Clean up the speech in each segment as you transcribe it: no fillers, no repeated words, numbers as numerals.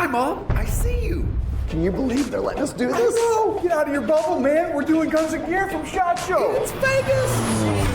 Hi, Mom. I see you. Can you believe they're letting us do I this? know. Get out of your bubble, man. We're doing Guns and Gear from SHOT Show. It's Vegas.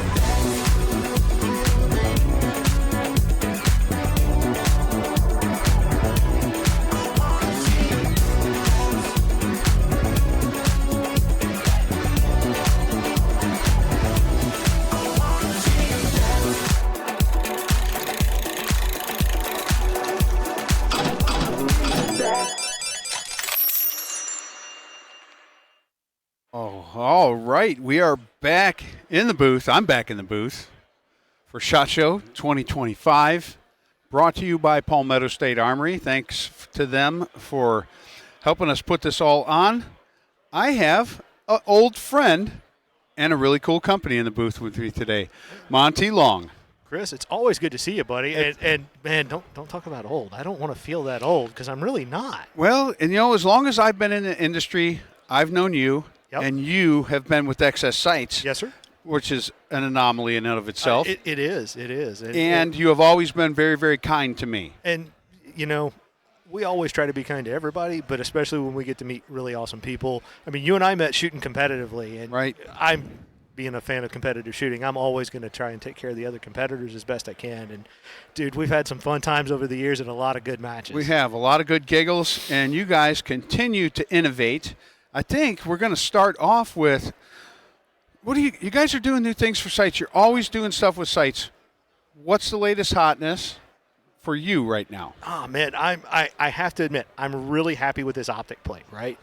All right, we are back in the booth. I'm back in the booth for SHOT Show 2025, brought to you by Palmetto State Armory. Thanks to them for helping us put this all on. I have an old friend and a really cool company in the booth with me today, Monty Long. Chris, it's always good to see you, buddy. And man, don't talk about old. I don't want to feel that old because I'm really not. Well, and as long as I've been in the industry, I've known you. Yep. And you have been with Excess Sights. Yes, sir. Which is an anomaly in and of itself. It is. And you have always been very, very kind to me. And, we always try to be kind to everybody, but especially when we get to meet really awesome people. I mean, you and I met shooting competitively. And right. I'm being a fan of competitive shooting. I'm always going to try and take care of the other competitors as best I can. And, dude, we've had some fun times over the years and a lot of good matches. We have a lot of good giggles, and you guys continue to innovate. I think we're going to start off with, you guys are doing new things for sights. You're always doing stuff with sights. What's the latest hotness for you right now? Oh, man, I have to admit, I'm really happy with this optic plate, right?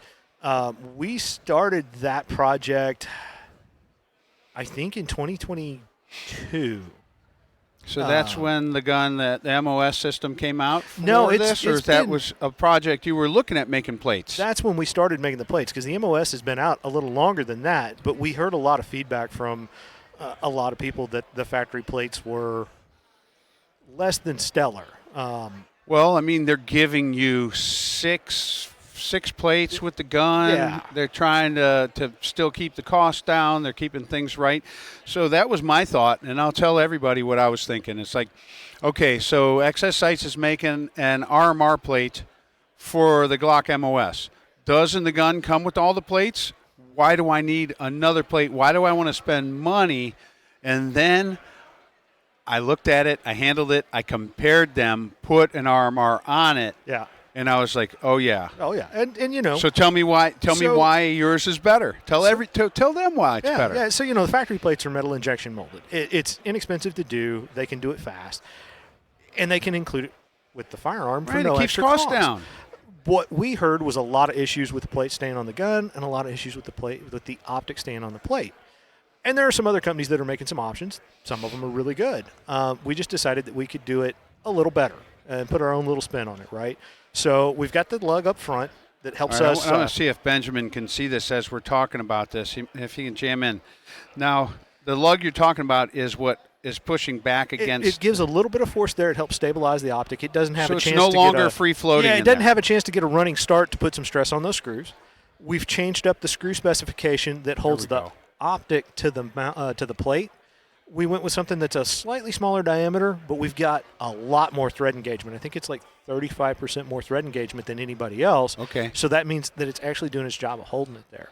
We started that project, I think, in 2022. So that's when the MOS system came out for this? Or that was a project you were looking at making plates? That's when we started making the plates, because the MOS has been out a little longer than that, but we heard a lot of feedback from a lot of people that the factory plates were less than stellar. Well, I mean, they're giving you six plates with the gun. Yeah. They're trying to still keep the cost down. They're keeping things right. So that was my thought, and I'll tell everybody what I was thinking. It's like, okay, so Excess Sights is making an RMR plate for the Glock MOS. Doesn't the gun come with all the plates? Why do I need another plate? Why do I want to spend money? And then I looked at it, I handled it, I compared them, put an RMR on it. Yeah. And I was like, "Oh yeah, and So tell me why. Tell me why yours is better. Tell them why it's better. Yeah. So the factory plates are metal injection molded. It's inexpensive to do. They can do it fast, and they can include it with the firearm for no extra cost. It keeps costs down. What we heard was a lot of issues with the plate staying on the gun, and a lot of issues with the optic staying on the plate. And there are some other companies that are making some options. Some of them are really good. We just decided that we could do it a little better and put our own little spin on it, right? So we've got the lug up front that helps us. I want to see if Benjamin can see this as we're talking about this, if he can jam in. Now, the lug you're talking about is what is pushing back against. It gives a little bit of force there. It helps stabilize the optic. It doesn't have a chance to So it's no longer free-floating. Yeah, it doesn't have a chance to get a running start to put some stress on those screws. We've changed up the screw specification that holds the optic to the plate. We went with something that's a slightly smaller diameter, but we've got a lot more thread engagement. I think it's like 35% more thread engagement than anybody else. Okay. So that means that it's actually doing its job of holding it there.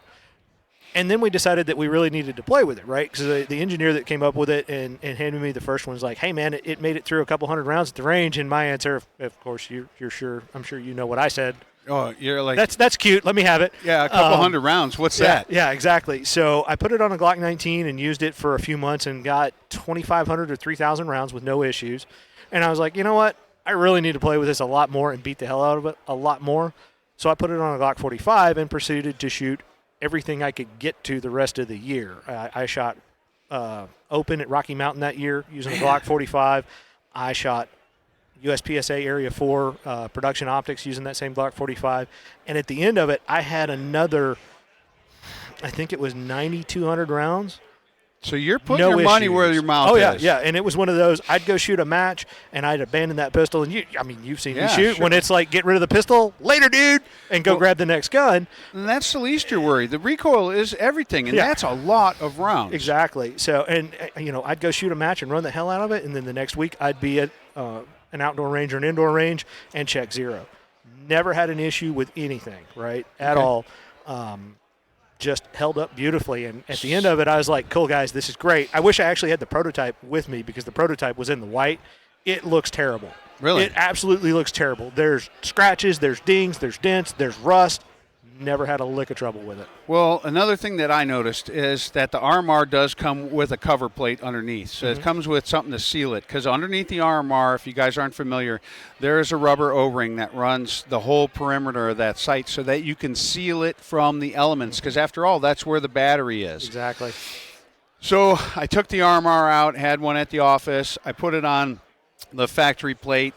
And then we decided that we really needed to play with it, right? Because the engineer that came up with it and handed me the first one was like, hey, man, it made it through a couple hundred rounds at the range. And my answer, of course, I'm sure you know what I said. Oh, you're like, that's cute. Let me have it. Yeah, a couple hundred rounds. What's that? Yeah, exactly. So I put it on a Glock 19 and used it for a few months and got 2,500 or 3,000 rounds with no issues. And I was like, you know what? I really need to play with this a lot more and beat the hell out of it a lot more. So I put it on a Glock 45 and proceeded to shoot everything I could get to the rest of the year. I shot open at Rocky Mountain that year using a Glock 45. I shot USPSA Area 4 production optics using that same Glock 45. And at the end of it, I had another, I think it was 9,200 rounds. So you're putting your money where your mouth is. Yeah. And it was one of those, I'd go shoot a match, and I'd abandon that pistol. And you've seen me shoot. Sure. When it's like, get rid of the pistol, later, dude, and go grab the next gun. And that's the least you're worried. The recoil is everything, and that's a lot of rounds. Exactly. So, and, I'd go shoot a match and run the hell out of it, and then the next week I'd be at an outdoor range or an indoor range and check zero. Never had an issue with anything, right, at all. Just held up beautifully. And at the end of it, I was like, cool, guys, this is great. I wish I actually had the prototype with me because the prototype was in the white. It looks terrible. Really? It absolutely looks terrible. There's scratches, there's dings, there's dents, there's rust. Never had a lick of trouble with it. Well, another thing that I noticed is that the RMR does come with a cover plate underneath. So it comes with something to seal it. Because underneath the RMR, if you guys aren't familiar, there is a rubber O-ring that runs the whole perimeter of that sight so that you can seal it from the elements. Because after all, that's where the battery is. Exactly. So I took the RMR out, had one at the office. I put it on the factory plate.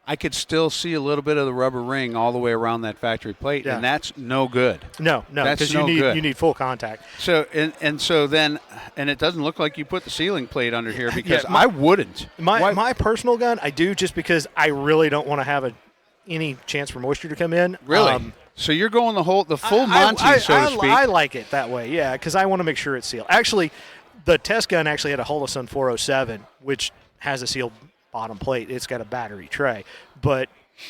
I could still see a little bit of the rubber ring all the way around that factory plate, and that's no good. No, that's because no good. You need full contact. So so then it doesn't look like you put the sealing plate under here because I wouldn't. My personal gun, I do just because I really don't want to have any chance for moisture to come in. Really? So you're going the full Monty, so to speak. I like it that way, yeah, because I want to make sure it's sealed. Actually, the test gun actually had a Holosun 407, which has a sealed bottom plate. It's got a battery tray, but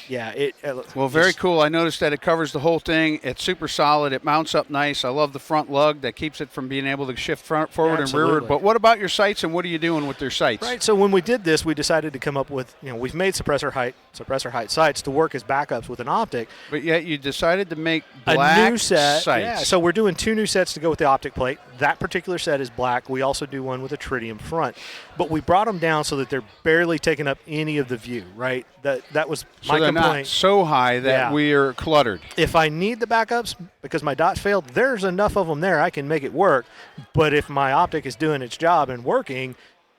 yeah, well, very cool. I noticed that it covers the whole thing. It's super solid. It mounts up nice. I love the front lug that keeps it from being able to shift forward and rearward. But what about your sights, and what are you doing with your sights? Right. So when we did this, we decided to come up with, we've made suppressor height sights to work as backups with an optic. But yet you decided to make black a new set. sights. Yeah. So we're doing 2 new sets to go with the optic plate. That particular set is black. We also do one with a tritium front, but we brought them down so that they're barely taking up any of the view. Right. That was my they're complaint. Not so high that we are cluttered. If I need the backups because my dots failed, there's enough of them there. I can make it work. But if my optic is doing its job and working,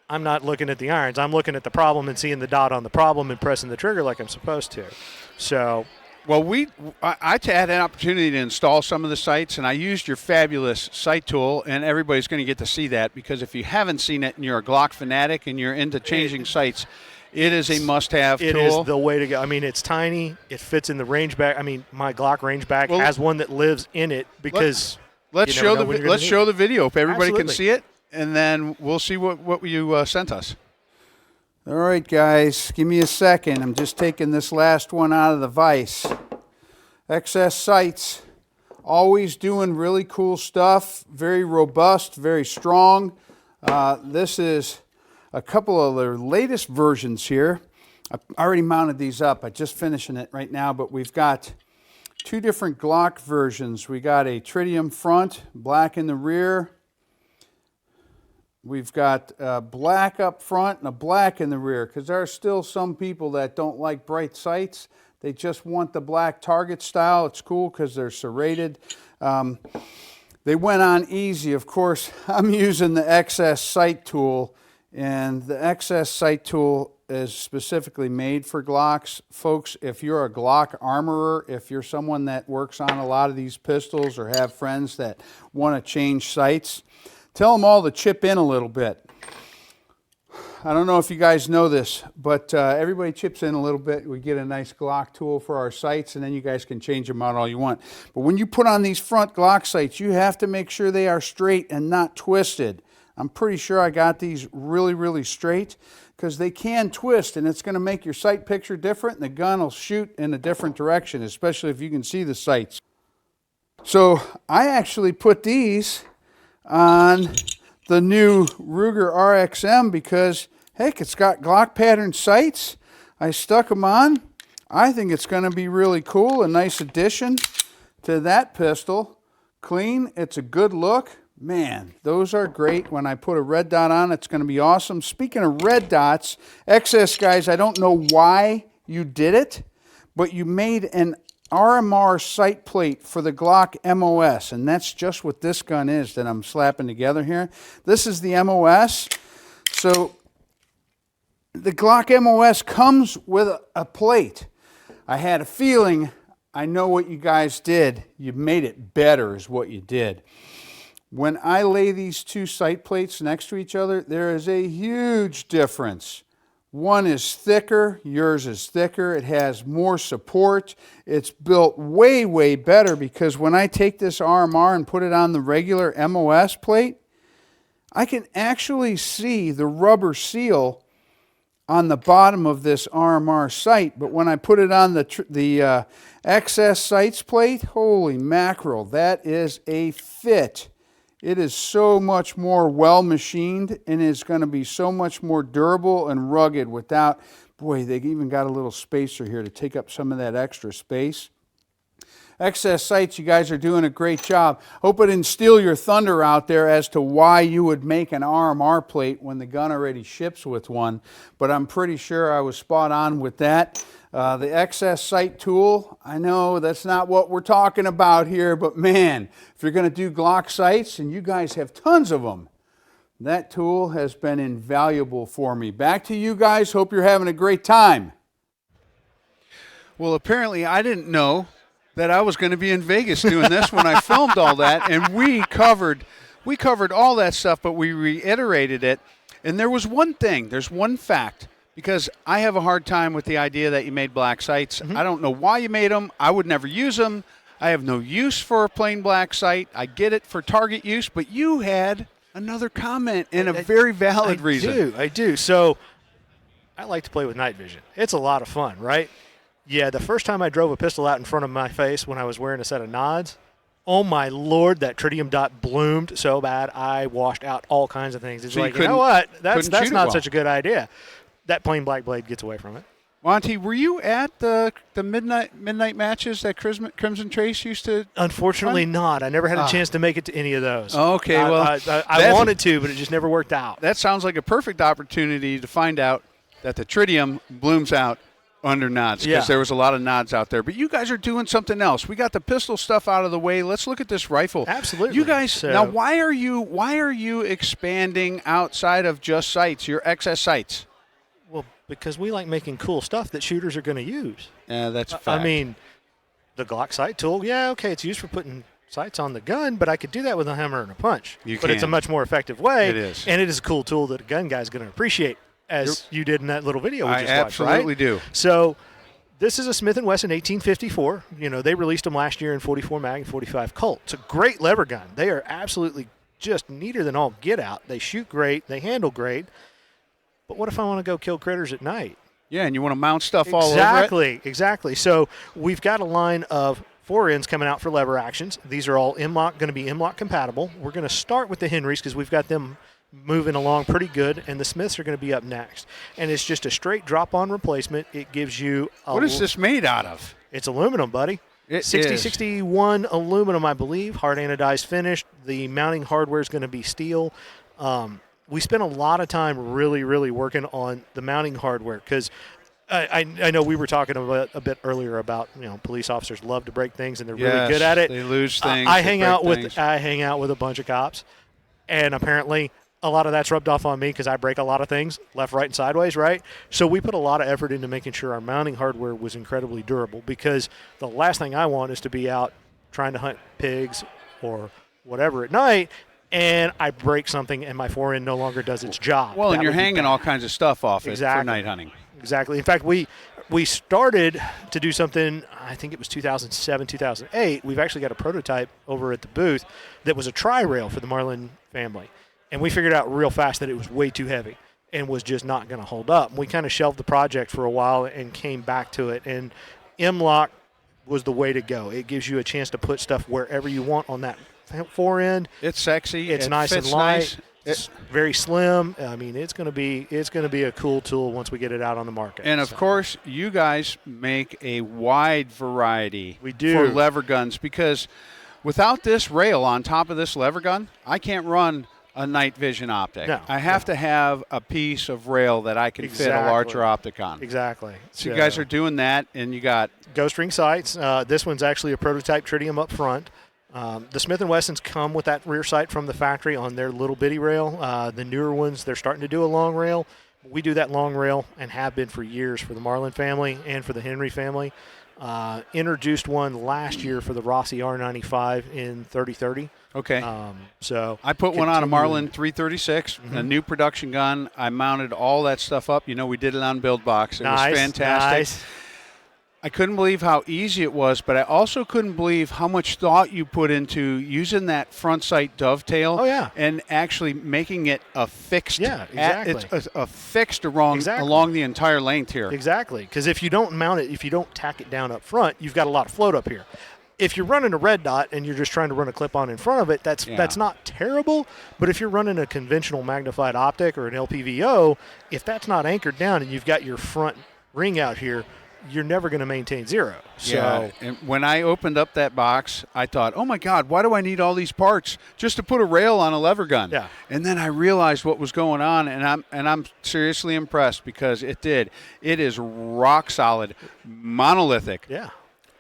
I'm not looking at the irons. I'm looking at the problem and seeing the dot on the problem and pressing the trigger like I'm supposed to. So, well, I had an opportunity to install some of the sights, and I used your fabulous sight tool, and everybody's going to get to see that because if you haven't seen it and you're a Glock fanatic and you're into changing sights, it is a must-have tool. It is the way to go. I mean, it's tiny. It fits in the range bag. I mean, my Glock range bag has one that lives in it because let's show the video if everybody Absolutely. can see it, and then we'll see what you sent us. All right, guys, give me a second. I'm just taking this last one out of the vise. XS Sights, always doing really cool stuff. Very robust, very strong. This is a couple of their latest versions here. I already mounted these up. I'm just finishing it right now, but we've got 2 different Glock versions. We got a tritium front, black in the rear. We've got black up front and a black in the rear because there are still some people that don't like bright sights. They just want the black target style. It's cool because they're serrated. They went on easy. Of course, I'm using the XS sight tool, and the XS sight tool is specifically made for Glocks. Folks, if you're a Glock armorer, if you're someone that works on a lot of these pistols or have friends that want to change sights, tell them all to chip in a little bit. I don't know if you guys know this, but everybody chips in a little bit. We get a nice Glock tool for our sights, and then you guys can change them out all you want. But when you put on these front Glock sights, you have to make sure they are straight and not twisted. I'm pretty sure I got these really, really straight because they can twist, and it's going to make your sight picture different, and the gun will shoot in a different direction, especially if you can see the sights. So I actually put these on the new Ruger RXM because, heck, it's got Glock pattern sights. I stuck them on. I think it's going to be really cool, a nice addition to that pistol. Clean, it's a good look. Man, those are great. When I put a red dot on, it's going to be awesome. Speaking of red dots, XS guys, I don't know why you did it, but you made an RMR sight plate for the Glock MOS, and that's just what this gun is that I'm slapping together here. This is the MOS. So the Glock MOS comes with a plate. I had a feeling I know what you guys did. You made it better is what you did. When I lay these 2 sight plates next to each other, there is a huge difference. One is thicker, yours is thicker, it has more support, it's built way, way better because when I take this RMR and put it on the regular MOS plate, I can actually see the rubber seal on the bottom of this RMR sight, but when I put it on the XS sights plate, holy mackerel, that is a fit. It is so much more well machined and is going to be so much more durable and rugged without, boy, they even got a little spacer here to take up some of that extra space. XS sights, you guys are doing a great job. Hope it didn't steal your thunder out there as to why you would make an RMR plate when the gun already ships with one, but I'm pretty sure I was spot on with that. The XS sight tool, I know that's not what we're talking about here, but man, if you're going to do Glock sights, and you guys have tons of them, that tool has been invaluable for me. Back to you guys. Hope you're having a great time. Well, apparently I didn't know that I was going to be in Vegas doing this when I filmed all that, and we covered all that stuff, but we reiterated it. And there was one thing, there's one fact, because I have a hard time with the idea that you made black sights. I don't know why you made them. I would never use them. I have no use for a plain black sight. I get it for target use, but you had another comment and a very valid reason. I do. So I like to play with night vision. It's a lot of fun, right? Yeah, the first time I drove a pistol out in front of my face when I was wearing a set of nods, oh my Lord, that tritium dot bloomed so bad I washed out all kinds of things. It's so like, you know what? That's not such a good idea. That plain black blade gets away from it. Monty, were you at the midnight matches that Crimson Trace used to? Unfortunately not. I never had a chance to make it to any of those. Okay, well. I wanted to, but it just never worked out. That sounds like a perfect opportunity to find out that the tritium blooms out under nods, because there was a lot of nods out there. But you guys are doing something else. We got the pistol stuff out of the way. Let's look at this rifle. Absolutely. You guys, now why are you expanding outside of just sights, your XS sights? Well, because we like making cool stuff that shooters are going to use. Yeah, that's a fact. I mean, the Glock sight tool, it's used for putting sights on the gun, but I could do that with a hammer and a punch. But it's a much more effective way. It is. And it is a cool tool that a gun guy's going to appreciate, as you did in that little video we just watched, right? I absolutely do. So this is a Smith & Wesson 1854. You know, they released them last year in 44 mag and 45 Colt. It's a great lever gun. They are absolutely just neater than all get out. They shoot great. They handle great. But what if I want to go kill critters at night? Yeah, and you want to mount stuff all over it? Exactly. So we've got a line of forends coming out for lever actions. These are all going to be M-LOK compatible. We're going to start with the Henrys because we've got them moving along pretty good, and the Smiths are going to be up next. And it's just a straight drop-on replacement. It gives you What is this made out of? It's aluminum, buddy. It 6061 aluminum, I believe, hard anodized finished. The mounting hardware is going to be steel. We spent a lot of time really, really working on the mounting hardware because I know we were talking a bit earlier about, police officers love to break things and they're really good at it. They lose things. I hang out with a bunch of cops, and apparently a lot of that's rubbed off on me because I break a lot of things left, right, and sideways, right? So we put a lot of effort into making sure our mounting hardware was incredibly durable, because the last thing I want is to be out trying to hunt pigs or whatever at night and I break something and my forend no longer does its job. Well, and you're hanging all kinds of stuff off it for night hunting. Exactly. In fact, we started to do something, I think it was 2007, 2008. We've actually got a prototype over at the booth that was a tri-rail for the Marlin family. And we figured out real fast that it was way too heavy and was just not going to hold up. And we kind of shelved the project for a while and came back to it. And M-LOK was the way to go. It gives you a chance to put stuff wherever you want on that forend. It's sexy. It's nice and light. Nice. It's very slim. I mean, it's going to be a cool tool once we get it out on the market. And of course, you guys make a wide variety for lever guns, because without this rail on top of this lever gun, I can't run a night vision optic. No, I have to have a piece of rail that I can fit a larger optic on. Exactly. So you guys are doing that, and you got ghost ring sights. This one's actually a prototype tritium up front. The Smith & Wessons come with that rear sight from the factory on their little bitty rail. The newer ones, they're starting to do a long rail. We do that long rail and have been for years for the Marlin family and for the Henry family. Introduced one last year for the Rossi R95 in 3030. Okay. So I put one on a Marlin 336, a new production gun. I mounted all that stuff up. We did it on Build Box. It was fantastic. Nice. I couldn't believe how easy it was, but I also couldn't believe how much thought you put into using that front sight dovetail. Oh, yeah. And actually making it a fixed. Yeah, exactly. It's a fixed along the entire length here. Exactly, because if you don't mount it, if you don't tack it down up front, you've got a lot of float up here. If you're running a red dot and you're just trying to run a clip-on in front of it, that's not terrible. But if you're running a conventional magnified optic or an LPVO, if that's not anchored down and you've got your front ring out here, you're never going to maintain zero. So, and when I opened up that box, I thought, oh my God, why do I need all these parts just to put a rail on a lever gun? Yeah. And then I realized what was going on, and I'm seriously impressed because it did. It is rock solid, monolithic. Yeah.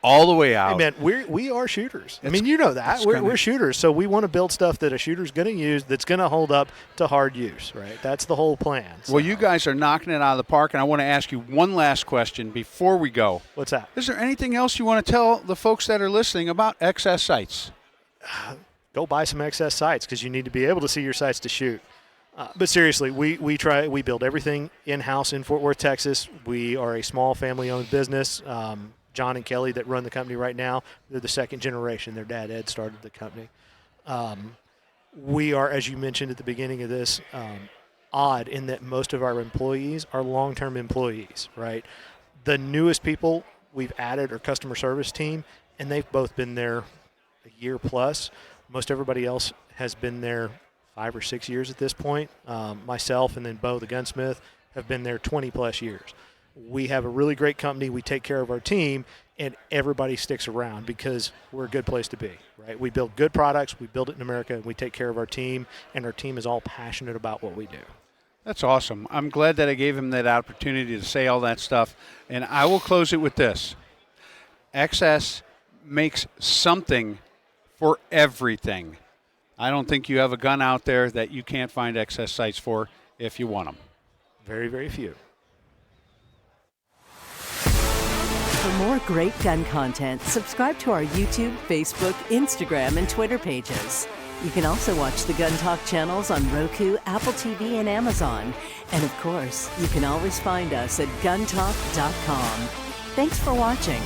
All the way out. Hey man, we are shooters. I mean, you know that. We're shooters, so we want to build stuff that a shooter's going to use that's going to hold up to hard use, right? That's the whole plan. So. Well, you guys are knocking it out of the park, and I want to ask you one last question before we go. What's that? Is there anything else you want to tell the folks that are listening about XS sights? Go buy some XS sights because you need to be able to see your sights to shoot. But seriously, we build everything in-house in Fort Worth, Texas. We are a small family-owned business. John and Kelly that run the company right now, they're the second generation. Their dad, Ed, started the company. We are, as you mentioned at the beginning of this, odd in that most of our employees are long-term employees, right? The newest people we've added are customer service team, and they've both been there a year plus. Most everybody else has been there 5 or 6 years at this point. Myself and then Bo, the gunsmith, have been there 20-plus years. We have a really great company. We take care of our team, and everybody sticks around because we're a good place to be, right? We build good products. We build it in America, and we take care of our team, and our team is all passionate about what we do. That's awesome. I'm glad that I gave him that opportunity to say all that stuff, and I will close it with this. XS makes something for everything. I don't think you have a gun out there that you can't find XS sights for if you want them. Very, very few. For more great gun content, subscribe to our YouTube, Facebook, Instagram, and Twitter pages. You can also watch the Gun Talk channels on Roku, Apple TV, and Amazon. And of course, you can always find us at guntalk.com. Thanks for watching.